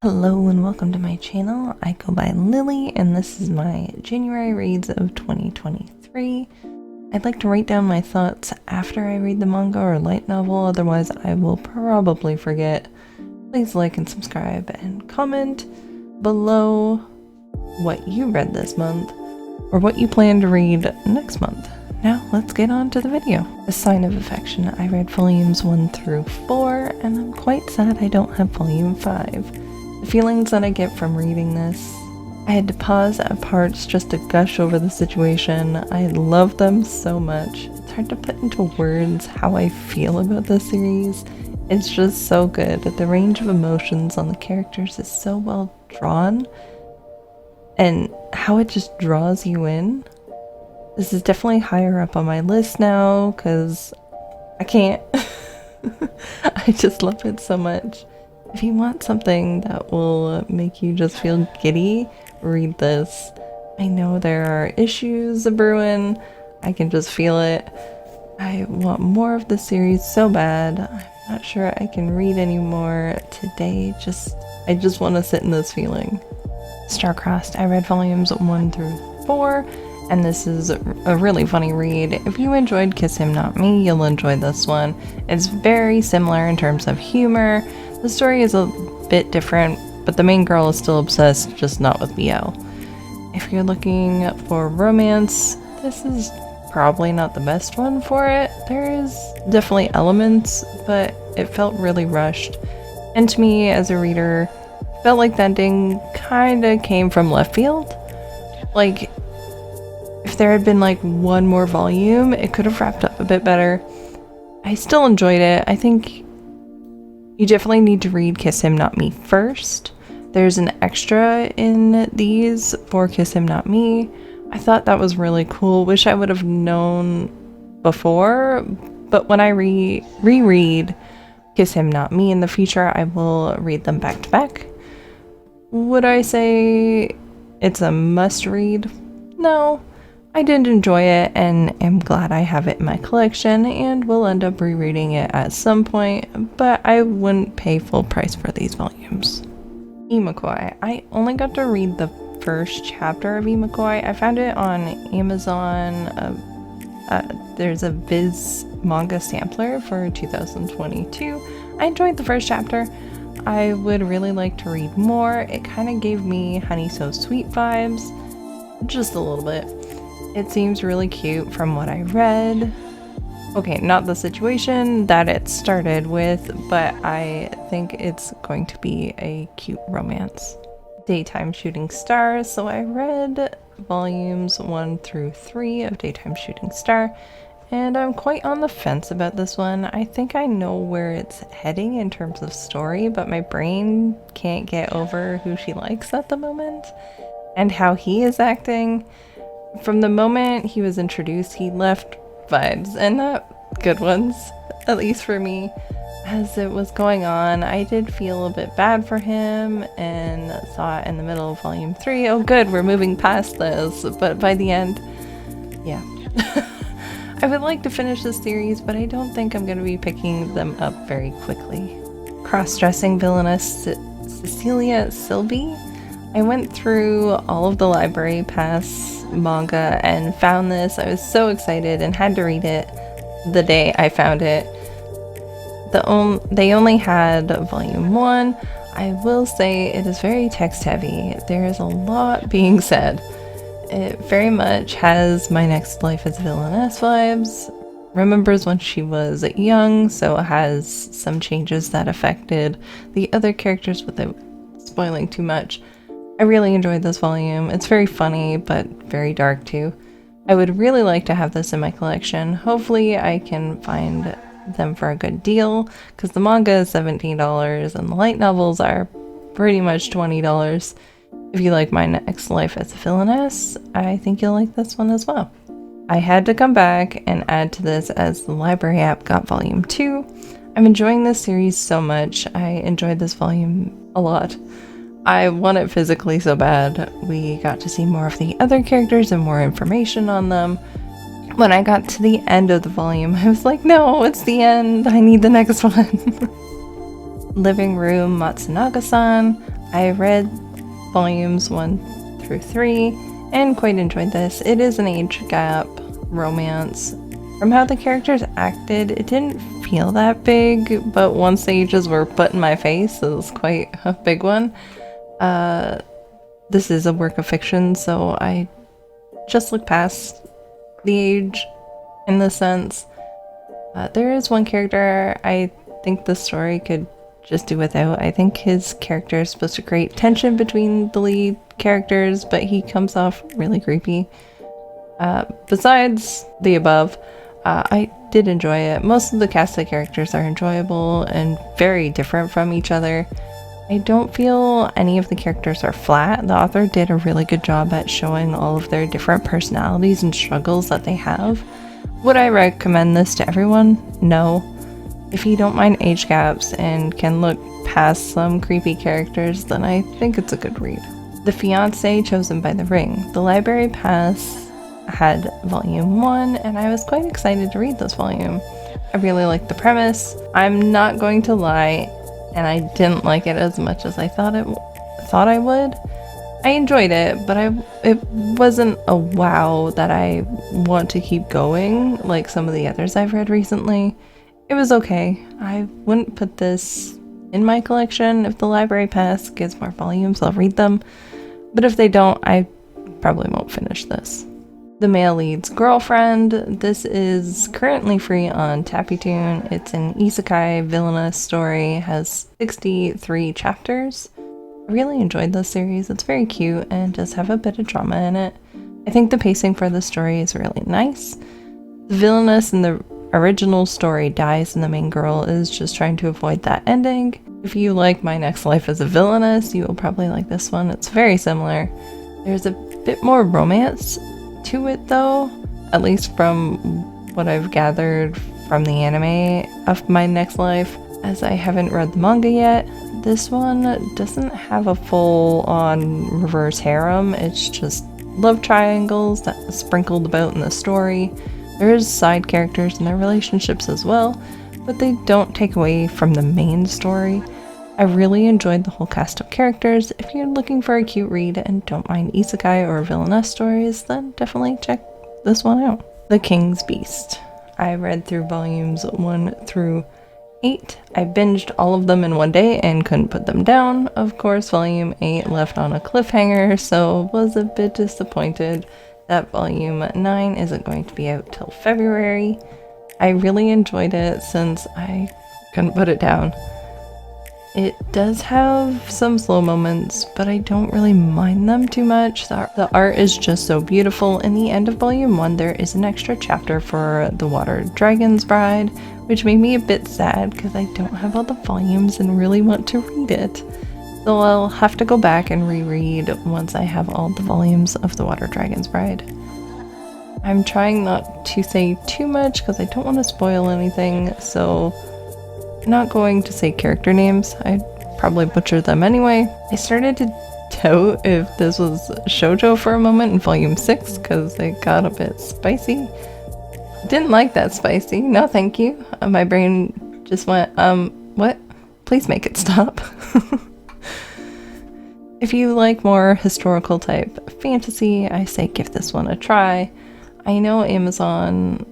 Hello and welcome to my channel. I go by Lily and this is my January reads of 2023. I'd like to write down my thoughts after I read the manga or light novel, otherwise I will probably forget. Please like and subscribe and comment below what you read this month or what you plan to read next month. Now let's get on to the video. A Sign of Affection. I read volumes 1 through 4 and I'm quite sad I don't have volume 5. The feelings that I get from reading this, I had to pause at parts just to gush over the situation. I love them so much. It's hard to put into words how I feel about this series. It's just so good. The range of emotions on the characters is so well drawn, and how it just draws you in. This is definitely higher up on my list now because I can't. I just love it so much. If you want something that will make you just feel giddy, read this. I know there are issues brewing. I can just feel it. I want more of the series so bad. I'm not sure I can read anymore today. I just want to sit in this feeling. Star-Crossed. I read volumes 1 through 4, and this is a really funny read. If you enjoyed Kiss Him Not Me, you'll enjoy this one. It's very similar in terms of humor. The story is a bit different, but the main girl is still obsessed, just not with BL. If you're looking for romance, this is probably not the best one for it. There is definitely elements, but it felt really rushed. And to me, as a reader, felt like the ending kinda came from left field. Like, if there had been like one more volume, it could have wrapped up a bit better. I still enjoyed it. I think you definitely need to read Kiss Him Not Me first. There's an extra in these for Kiss Him Not Me. I thought that was really cool. Wish I would have known before, but when I reread Kiss Him Not Me in the future, I will read them back to back. Would I say it's a must read? No. I did enjoy it and am glad I have it in my collection and will end up rereading it at some point, but I wouldn't pay full price for these volumes. Imakoi. I only got to read the first chapter of Imakoi. I found it on Amazon. There's a Viz manga sampler for 2022. I enjoyed the first chapter. I would really like to read more. It kind of gave me Honey So Sweet vibes, just a little bit. It seems really cute from what I read. Okay, not the situation that it started with, but I think it's going to be a cute romance. Daytime Shooting Star. So I read volumes 1 through 3 of Daytime Shooting Star, and I'm quite on the fence about this one. I think I know where it's heading in terms of story, but my brain can't get over who she likes at the moment and how he is acting. From the moment he was introduced, he left vibes, and not good ones, at least for me. As it was going on, I did feel a bit bad for him and saw it in the middle of volume 3. Oh good, we're moving past this, but by the end, yeah. I would like to finish this series, but I don't think I'm going to be picking them up very quickly. Cross-dressing villainess Cecilia Silby. I went through all of the Library Pass manga and found this. I was so excited and had to read it the day I found it. They only had volume 1. I will say it is very text heavy. There is a lot being said. It very much has My Next Life as Villainess vibes. Remembers when she was young, so it has some changes that affected the other characters without spoiling too much. I really enjoyed this volume. It's very funny, but very dark too. I would really like to have this in my collection. Hopefully I can find them for a good deal, because the manga is $17 and the light novels are pretty much $20. If you like My Next Life as a Villainess, I think you'll like this one as well. I had to come back and add to this as the library app got volume 2. I'm enjoying this series so much. I enjoyed this volume a lot. I want it physically so bad. We got to see more of the other characters and more information on them. When I got to the end of the volume, I was like, no, it's the end. I need the next one. Living Room Matsunaga-san. I read volumes 1 through 3 and quite enjoyed this. It is an age gap romance. From how the characters acted, it didn't feel that big, but once the ages were put in my face, it was quite a big one. This is a work of fiction, so I just look past the age in this sense. There is one character I think the story could just do without. I think his character is supposed to create tension between the lead characters, but he comes off really creepy. Besides the above, I did enjoy it. Most of the cast of characters are enjoyable and very different from each other. I don't feel any of the characters are flat. The author did a really good job at showing all of their different personalities and struggles that they have. Would I recommend this to everyone? No. If you don't mind age gaps and can look past some creepy characters, then I think it's a good read. The Fiancé Chosen by the Ring. The Library Pass had volume 1 and I was quite excited to read this volume. I really liked the premise. I'm not going to lie, and I didn't like it as much as I thought I would. I enjoyed it, but it wasn't a wow that I want to keep going like some of the others I've read recently. It was okay. I wouldn't put this in my collection. If the Library Pass gives more volumes, I'll read them. But if they don't, I probably won't finish this. The Male Lead's Girlfriend. This is currently free on Tappytoon. It's an isekai villainous story, has 63 chapters. I really enjoyed this series. It's very cute and does have a bit of drama in it. I think the pacing for the story is really nice. The villainess in the original story dies and the main girl is just trying to avoid that ending. If you like My Next Life as a Villainess, you will probably like this one. It's very similar. There's a bit more romance to it though, at least from what I've gathered from the anime of My Next Life, as I haven't read the manga yet. This one doesn't have a full-on reverse harem, it's just love triangles that are sprinkled about in the story. There is side characters and their relationships as well, but they don't take away from the main story. I really enjoyed the whole cast of characters. If you're looking for a cute read and don't mind isekai or villainess stories, then definitely check this one out. The King's Beast. I read through volumes 1 through 8. I binged all of them in one day and couldn't put them down. Of course, volume 8 left on a cliffhanger, so was a bit disappointed that volume 9 isn't going to be out till February. I really enjoyed it since I couldn't put it down. It does have some slow moments, but I don't really mind them too much. The art is just so beautiful. In the end of volume 1, there is an extra chapter for The Water Dragon's Bride, which made me a bit sad because I don't have all the volumes and really want to read it. So I'll have to go back and reread once I have all the volumes of The Water Dragon's Bride. I'm trying not to say too much because I don't want to spoil anything, so I'm not going to say character names. I'd probably butcher them anyway. I started to doubt if this was shoujo for a moment in volume 6 because it got a bit spicy. Didn't like that spicy. No thank you. My brain just went, what? Please make it stop. If you like more historical type fantasy, I say give this one a try. I know Amazon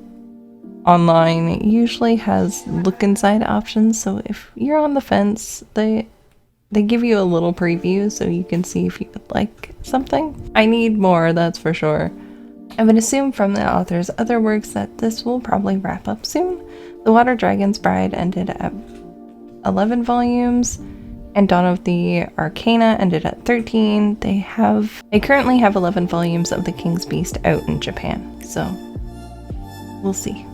online usually has look inside options, so if you're on the fence, they give you a little preview so you can see if you would like something. I need more, that's for sure. I would assume from the author's other works that this will probably wrap up soon. The Water Dragon's Bride ended at 11 volumes, and Dawn of the Arcana ended at 13. They currently have 11 volumes of The King's Beast out in Japan, so we'll see.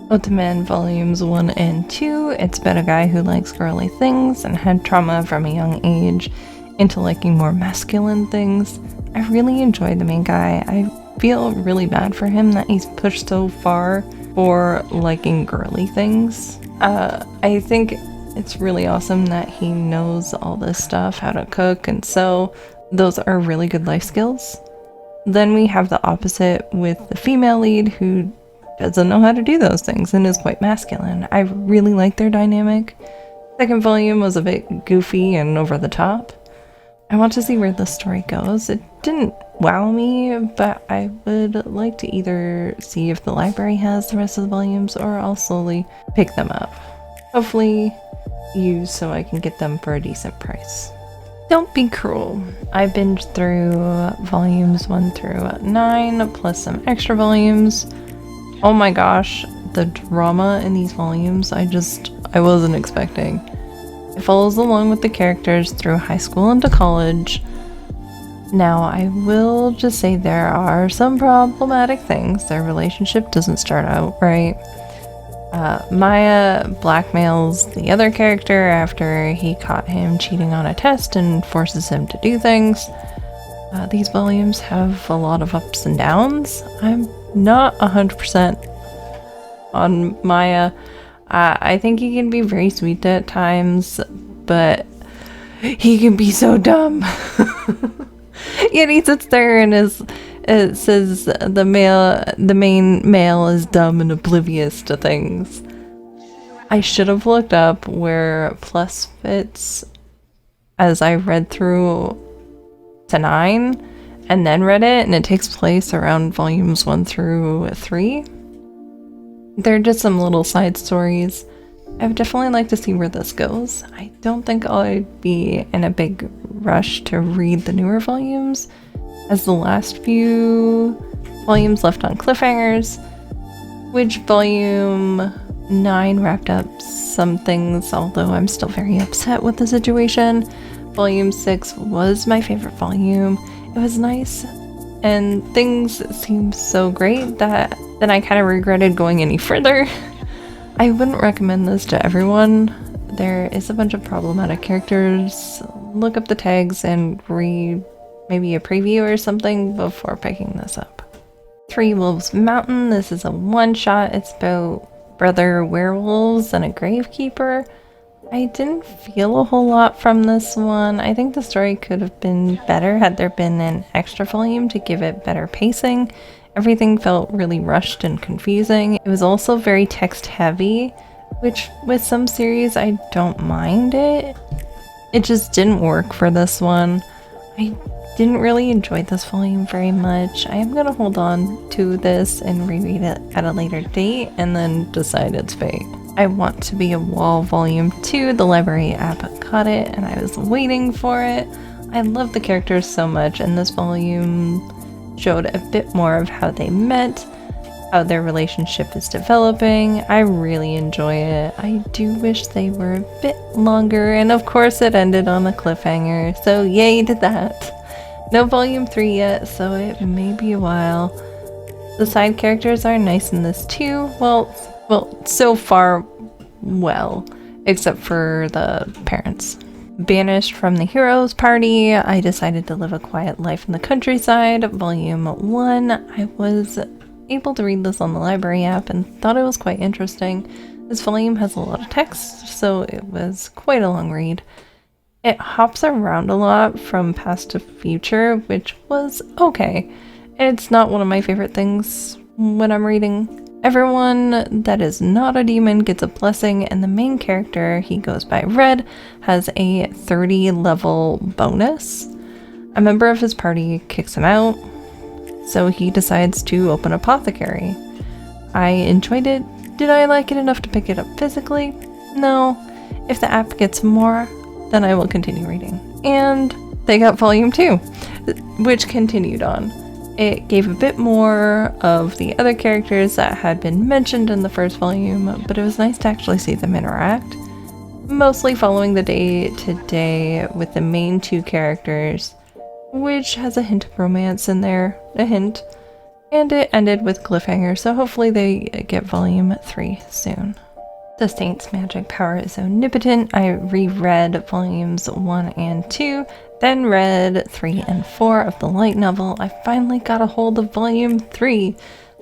Otamen volumes 1 and 2. It's about a guy who likes girly things and had trauma from a young age into liking more masculine things. I really enjoyed the main guy. I feel really bad for him that he's pushed so far for liking girly things. I think it's really awesome that he knows all this stuff, how to cook and sew. Those are really good life skills. Then we have the opposite with the female lead who doesn't know how to do those things and is quite masculine. I really like their dynamic. Second volume was a bit goofy and over the top. I want to see where the story goes. It didn't wow me, but I would like to either see if the library has the rest of the volumes, or I'll slowly pick them up. Hopefully used so I can get them for a decent price. Don't Be Cruel. I binged through volumes 1 through 9, plus some extra volumes. Oh my gosh, the drama in these volumes, I wasn't expecting. It follows along with the characters through high school into college. Now, I will just say there are some problematic things. Their relationship doesn't start out right. Maya blackmails the other character after he caught him cheating on a test and forces him to do things. These volumes have a lot of ups and downs. I'm not 100% on Maya. I think he can be very sweet at times, but he can be so dumb. Yet he sits there and it says the main male is dumb and oblivious to things. I should have looked up where plus fits as I read through to 9 and then read it, and it takes place around volumes 1 through 3. They're just some little side stories. I would definitely like to see where this goes. I don't think I'd be in a big rush to read the newer volumes, as the last few volumes left on cliffhangers, which volume 9 wrapped up some things, although I'm still very upset with the situation. Volume 6 was my favorite volume. It was nice, and things seemed so great that then I kind of regretted going any further. I wouldn't recommend this to everyone. There is a bunch of problematic characters. Look up the tags and read maybe a preview or something before picking this up. Three Wolves Mountain. This is a one-shot. It's about brother werewolves and a gravekeeper. I didn't feel a whole lot from this one. I think the story could have been better had there been an extra volume to give it better pacing. Everything felt really rushed and confusing. It was also very text heavy, which with some series I don't mind it. It just didn't work for this one. I didn't really enjoy this volume very much. I am gonna hold on to this and reread it at a later date and then decide its fate. I Want to Be a Wall Volume 2, the library app got it and I was waiting for it. I love the characters so much, and this volume showed a bit more of how they met, how their relationship is developing. I really enjoy it. I do wish they were a bit longer, and of course it ended on a cliffhanger, so yay to that. No volume 3 yet, so it may be a while. The side characters are nice in this too. Well, so far, well, except for the parents. Banished from the Heroes Party, I decided to live a quiet life in the countryside. Volume 1, I was able to read this on the library app and thought it was quite interesting. This volume has a lot of text, so it was quite a long read. It hops around a lot from past to future, which was okay. It's not one of my favorite things when I'm reading. Everyone that is not a demon gets a blessing, and the main character, he goes by Red, has a 30 level bonus. A member of his party kicks him out, so he decides to open apothecary. I enjoyed it. Did I like it enough to pick it up physically? No. If the app gets more, then I will continue reading. And they got volume 2, which continued on. It gave a bit more of the other characters that had been mentioned in the first volume, but it was nice to actually see them interact. Mostly following the day-to-day with the main two characters, which has a hint of romance in there, a hint. And it ended with cliffhanger, so hopefully they get volume 3 soon. The Saint's magic power is omnipotent. I reread volumes 1 and 2, then read 3 and 4 of the light novel. I finally got a hold of volume 3,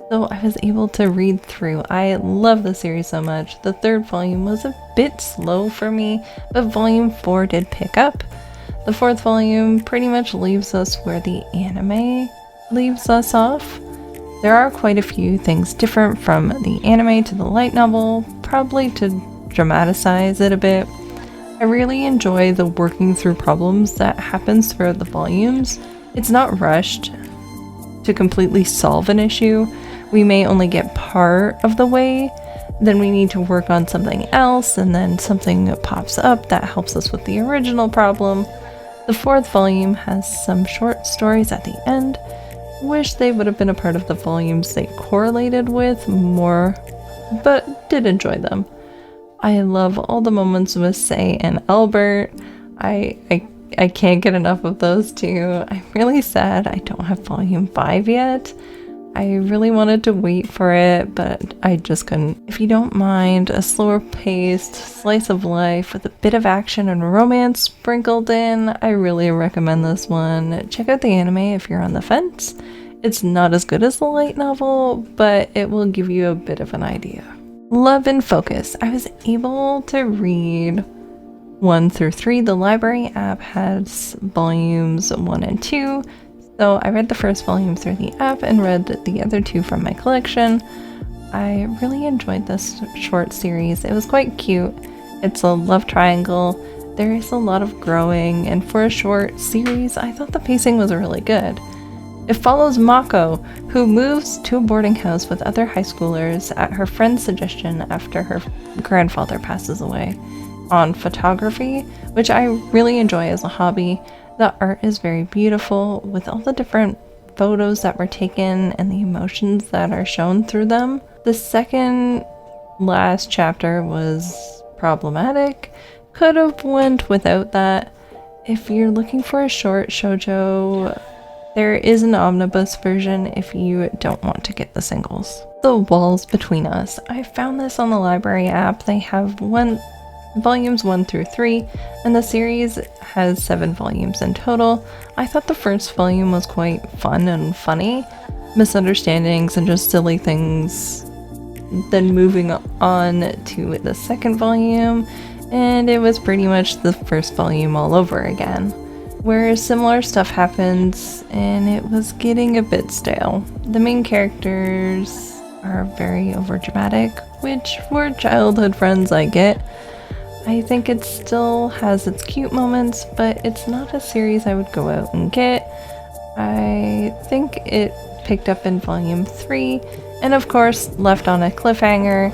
so I was able to read through. I love the series so much. The third volume was a bit slow for me, but volume 4 did pick up. The fourth volume pretty much leaves us where the anime leaves us off. There are quite a few things different from the anime to the light novel, probably to dramatize it a bit. I really enjoy the working through problems that happens throughout the volumes. It's not rushed to completely solve an issue. We may only get part of the way, then we need to work on something else, and then something pops up that helps us with the original problem. The fourth volume has some short stories at the end. Wish they would have been a part of the volumes they correlated with more, but did enjoy them. I love all the moments with Say and Albert. I can't get enough of those two. I'm really sad I don't have volume 5 yet. I really wanted to wait for it, but I just couldn't. If you don't mind a slower paced slice of life with a bit of action and romance sprinkled in, I really recommend this one. Check out the anime if you're on the fence. It's not as good as the light novel, but it will give you a bit of an idea. Love and Focus. I was able to read 1 through 3. The library app has volumes 1 and 2. So I read the first volume through the app and read the other 2 from my collection. I really enjoyed this short series. It was quite cute. It's a love triangle. There is a lot of growing, and for a short series, I thought the pacing was really good. It follows Mako, who moves to a boarding house with other high schoolers at her friend's suggestion after her grandfather passes away, on photography, which I really enjoy as a hobby. The art is very beautiful, with all the different photos that were taken and the emotions that are shown through them. The second last chapter was problematic. Could have went without that. If you're looking for a short shoujo, there is an omnibus version if you don't want to get the singles. The Walls Between Us. I found this on the library app. They have volumes 1 through 3, and the series has 7 volumes in total. I thought the first volume was quite fun and funny. Misunderstandings and just silly things. Then moving on to the second volume, and it was pretty much the first volume all over again, where similar stuff happens, and it was getting a bit stale. The main characters are very overdramatic, which for childhood friends I get. I think it still has its cute moments, but it's not a series I would go out and get. I think it picked up in volume 3, and of course left on a cliffhanger.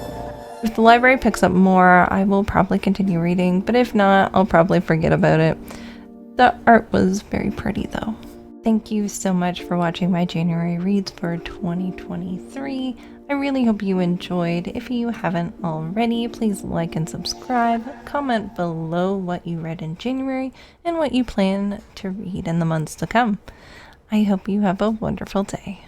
If the library picks up more, I will probably continue reading, but if not, I'll probably forget about it. The art was very pretty though. Thank you so much for watching my January reads for 2023. I really hope you enjoyed. If you haven't already, please like and subscribe. Comment below what you read in January and what you plan to read in the months to come. I hope you have a wonderful day.